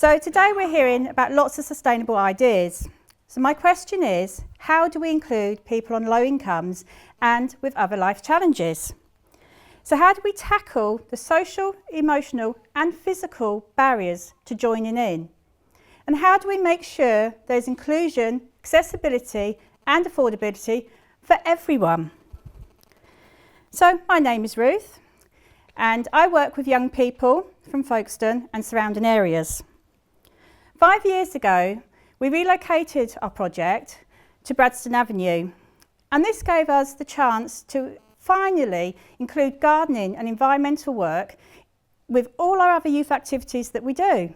So today we're hearing about lots of sustainable ideas. So my question is, how do we include people on low incomes and with other life challenges? So how do we tackle the social, emotional and physical barriers to joining in? And how do we make sure there's inclusion, accessibility and affordability for everyone? So my name is Ruth and I work with young people from Folkestone and surrounding areas. 5 years ago, we relocated our project to Bradston Avenue, and this gave us the chance to finally include gardening and environmental work with all our other youth activities that we do.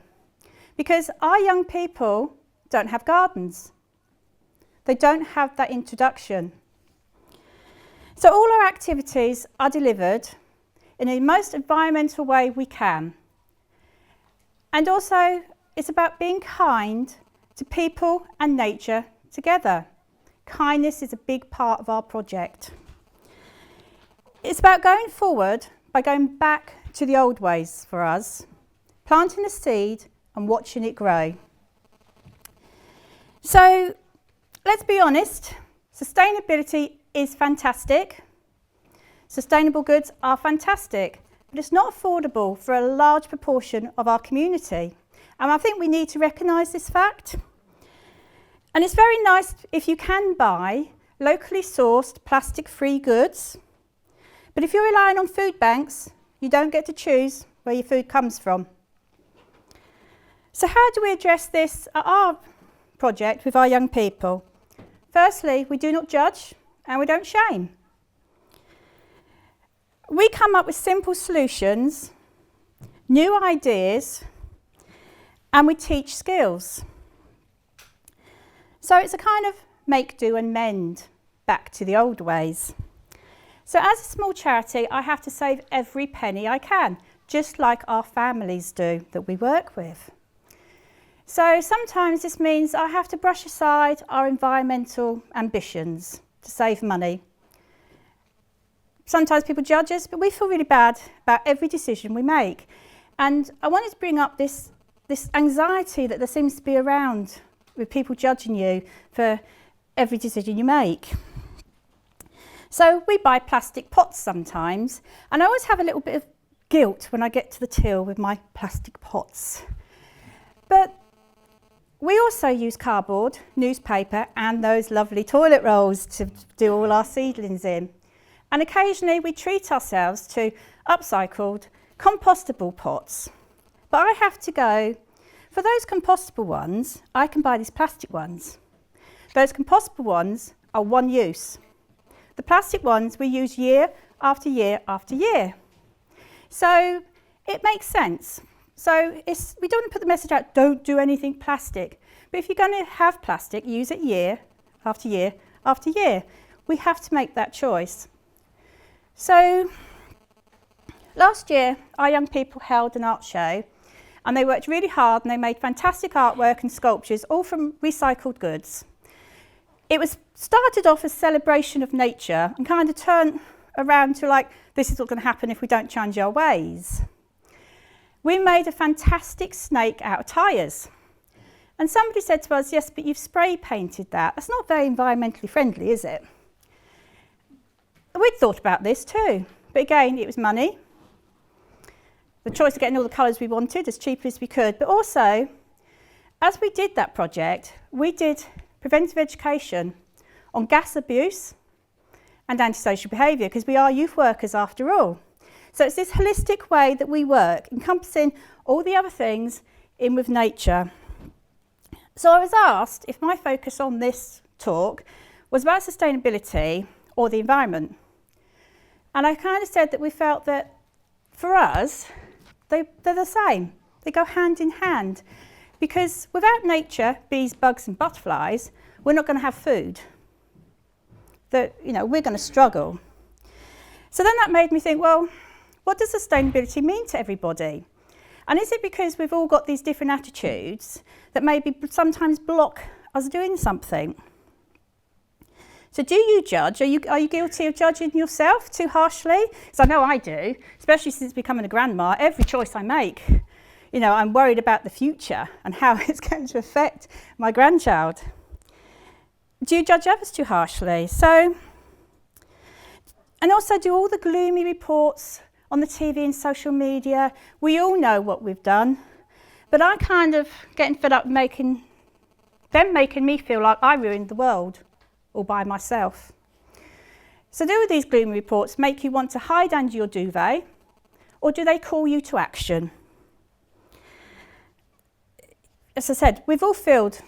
Because our young people don't have gardens. They don't have that introduction. So all our activities are delivered in the most environmental way we can. And also, it's about being kind to people and nature together. Kindness is a big part of our project. It's about going forward by going back to the old ways for us, planting a seed and watching it grow. So let's be honest, sustainability is fantastic. Sustainable goods are fantastic, but it's not affordable for a large proportion of our community. And I think we need to recognise this fact. And it's very nice if you can buy locally sourced plastic-free goods. But if you're relying on food banks, you don't get to choose where your food comes from. So how do we address this at our project with our young people? Firstly, we do not judge and we don't shame. We come up with simple solutions, new ideas, and we teach skills. So it's a kind of make, do and mend back to the old ways. So as a small charity, I have to save every penny I can, just like our families do that we work with. So sometimes this means I have to brush aside our environmental ambitions to save money. Sometimes people judge us, but we feel really bad about every decision we make. And I wanted to bring up this anxiety that there seems to be around with people judging you for every decision you make. So we buy plastic pots sometimes, and I always have a little bit of guilt when I get to the till with my plastic pots. But we also use cardboard, newspaper and those lovely toilet rolls to do all our seedlings in. And occasionally we treat ourselves to upcycled, compostable pots. But I have to go, for those compostable ones, I can buy these plastic ones. Those compostable ones are one use. The plastic ones we use year after year after year. So it makes sense. So we don't want to put the message out, don't do anything plastic. But if you're going to have plastic, use it year after year after year. We have to make that choice. So last year, our young people held an art show, and they worked really hard and they made fantastic artwork and sculptures, all from recycled goods. It was started off as celebration of nature and kind of turned around to like, this is what's going to happen if we don't change our ways. We made a fantastic snake out of tyres. And somebody said to us, yes, but you've spray painted that. That's not very environmentally friendly, is it? We'd thought about this too, but again, it was money. The choice of getting all the colours we wanted as cheaply as we could, but also, as we did that project, we did preventive education on gas abuse and antisocial behaviour, because we are youth workers after all. So it's this holistic way that we work, encompassing all the other things in with nature. So I was asked if my focus on this talk was about sustainability or the environment. And I kind of said that we felt that for us, they're the same. They go hand in hand. Because without nature, bees, bugs and butterflies, we're not going to have food. We're going to struggle. So then that made me think, well, what does sustainability mean to everybody? And is it because we've all got these different attitudes that maybe sometimes block us doing something? So do you judge? Are you guilty of judging yourself too harshly? Because I know I do, especially since becoming a grandma. Every choice I make, I'm worried about the future and how it's going to affect my grandchild. Do you judge others too harshly? And also, do all the gloomy reports on the TV and social media, we all know what we've done, but I'm kind of getting fed up making me feel like I ruined the world all by myself. So do these gloomy reports make you want to hide under your duvet, or do they call you to action? As I said, we've all felt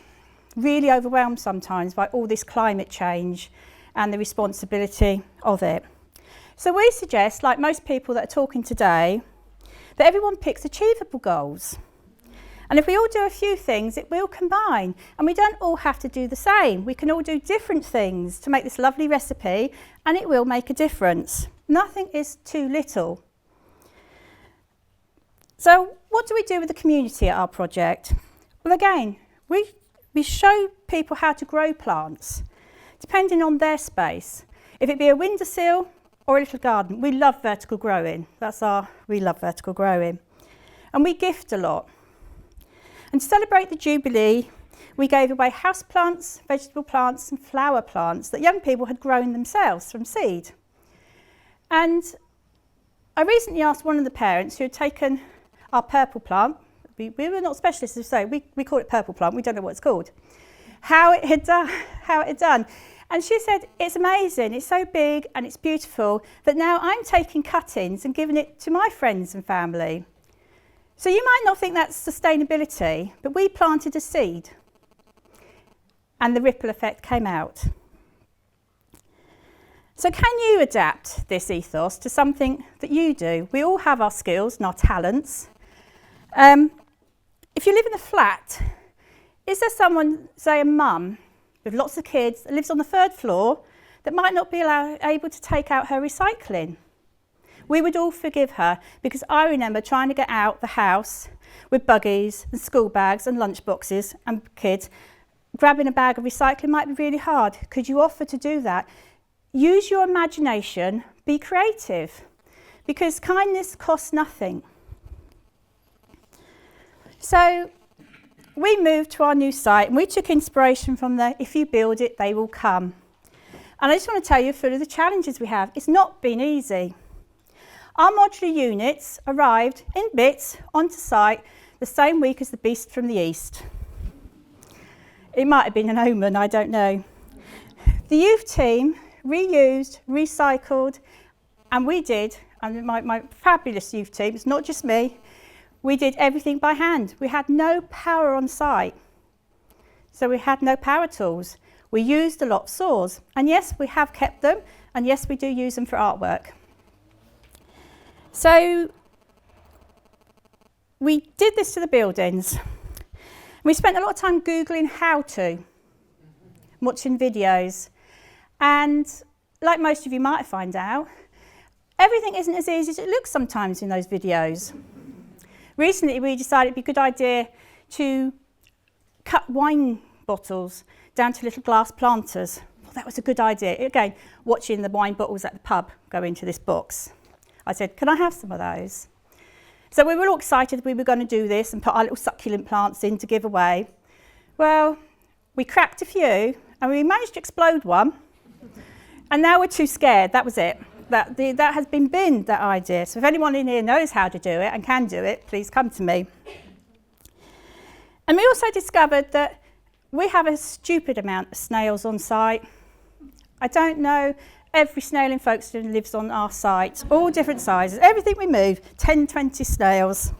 really overwhelmed sometimes by all this climate change and the responsibility of it. So we suggest, like most people that are talking today, that everyone picks achievable goals. And if we all do a few things, it will combine. And we don't all have to do the same. We can all do different things to make this lovely recipe, and it will make a difference. Nothing is too little. So what do we do with the community at our project? Well, again, we show people how to grow plants, depending on their space. If it be a windowsill or a little garden, we love vertical growing. We love vertical growing. And we gift a lot. And to celebrate the Jubilee, we gave away house plants, vegetable plants and flower plants that young people had grown themselves from seed. And I recently asked one of the parents who had taken our purple plant, we were not specialists, so we call it purple plant, we don't know what it's called, how it had done. And she said, it's amazing, it's so big and it's beautiful that now I'm taking cuttings and giving it to my friends and family. So you might not think that's sustainability, but we planted a seed and the ripple effect came out. So can you adapt this ethos to something that you do? We all have our skills and our talents. If you live in a flat, is there someone, say a mum, with lots of kids that lives on the 3rd floor that might not be able to take out her recycling? We would all forgive her, because I remember trying to get out the house with buggies and school bags and lunch boxes and kids. Grabbing a bag of recycling might be really hard. Could you offer to do that? Use your imagination, be creative, because kindness costs nothing. So we moved to our new site and we took inspiration from the "if you build it, they will come." And I just want to tell you a few of the challenges we have. It's not been easy. Our modular units arrived in bits onto site the same week as the beast from the east. It might have been an omen, I don't know. The youth team reused, recycled, and we did, and my fabulous youth team, it's not just me, we did everything by hand. We had no power on site, so we had no power tools. We used a lot of saws, and yes, we have kept them, and yes, we do use them for artwork. So we did this to the buildings. We spent a lot of time Googling how to, watching videos, and like most of you might find out, everything isn't as easy as it looks sometimes in those videos. Recently we decided it'd be a good idea to cut wine bottles down to little glass planters. Well, that was a good idea. Again, watching the wine bottles at the pub go into this box. I said, can I have some of those? So we were all excited we were going to do this and put our little succulent plants in to give away. Well, we cracked a few and we managed to explode one. And now we're too scared. That was it. That has been binned, that idea. So if anyone in here knows how to do it and can do it, please come to me. And we also discovered that we have a stupid amount of snails on site. I don't know, every snail in Folkestone lives on our site, all different sizes. Everything we move, 10, 20 snails.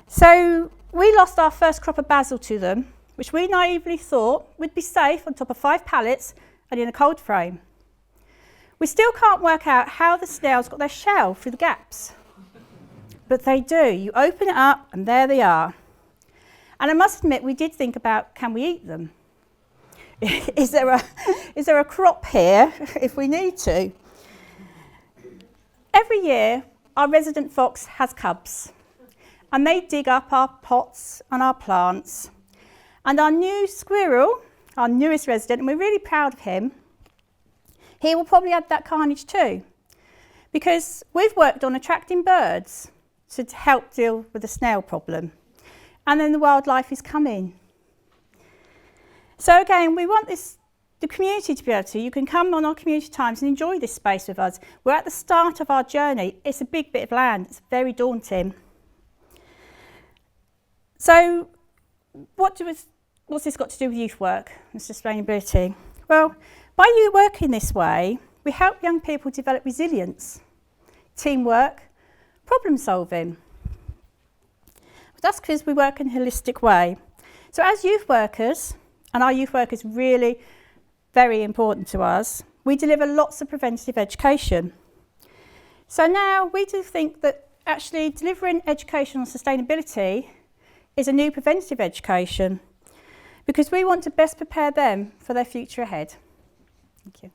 So we lost our first crop of basil to them, which we naively thought would be safe on top of 5 pallets and in a cold frame. We still can't work out how the snails got their shell through the gaps. But they do. You open it up and there they are. And I must admit, we did think about, can we eat them? Is there a crop here if we need to? Every year, our resident fox has cubs. And they dig up our pots and our plants. And our new squirrel, our newest resident, and we're really proud of him, he will probably add that carnage too, because we've worked on attracting birds to help deal with the snail problem. and then the wildlife is coming. So again, we want the community to be able to, you can come on our community times and enjoy this space with us. We're at the start of our journey. It's a big bit of land. It's very daunting. So what's this got to do with youth work and sustainability? Well, by you working this way, we help young people develop resilience, teamwork, problem solving. That's because we work in a holistic way. So as youth workers, and our youth work is really very important to us, we deliver lots of preventative education. So now we do think that actually delivering education on sustainability is a new preventative education, because we want to best prepare them for their future ahead. Thank you.